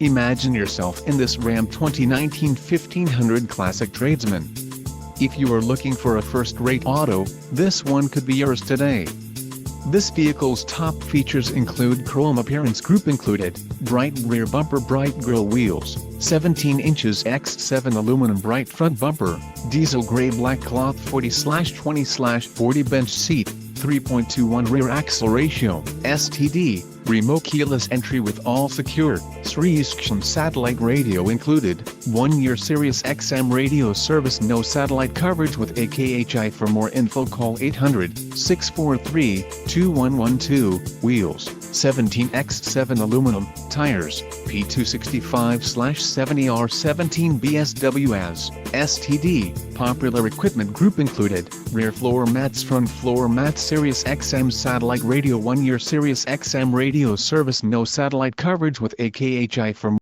Imagine yourself in this Ram 2019 1500 Classic Tradesman. If you are looking for a first-rate auto, this one could be yours today. This vehicle's top features include chrome appearance group included, bright rear bumper, bright grille wheels, 17 inches x7 aluminum bright front bumper, diesel gray black cloth 40/20/40 bench seat, 3.21 rear axle ratio, STD, remote keyless entry with all secure, Sirius satellite radio included, 1-year Sirius XM radio service, no satellite coverage with AKHI. For more info call 800-643-2112, wheels, 17x7 aluminum, tires, P265/70R17 BSW STD, popular equipment group included, rear floor mats, front floor mats, Sirius XM satellite radio, 1-year Sirius XM radio service, no satellite coverage with AKHI. For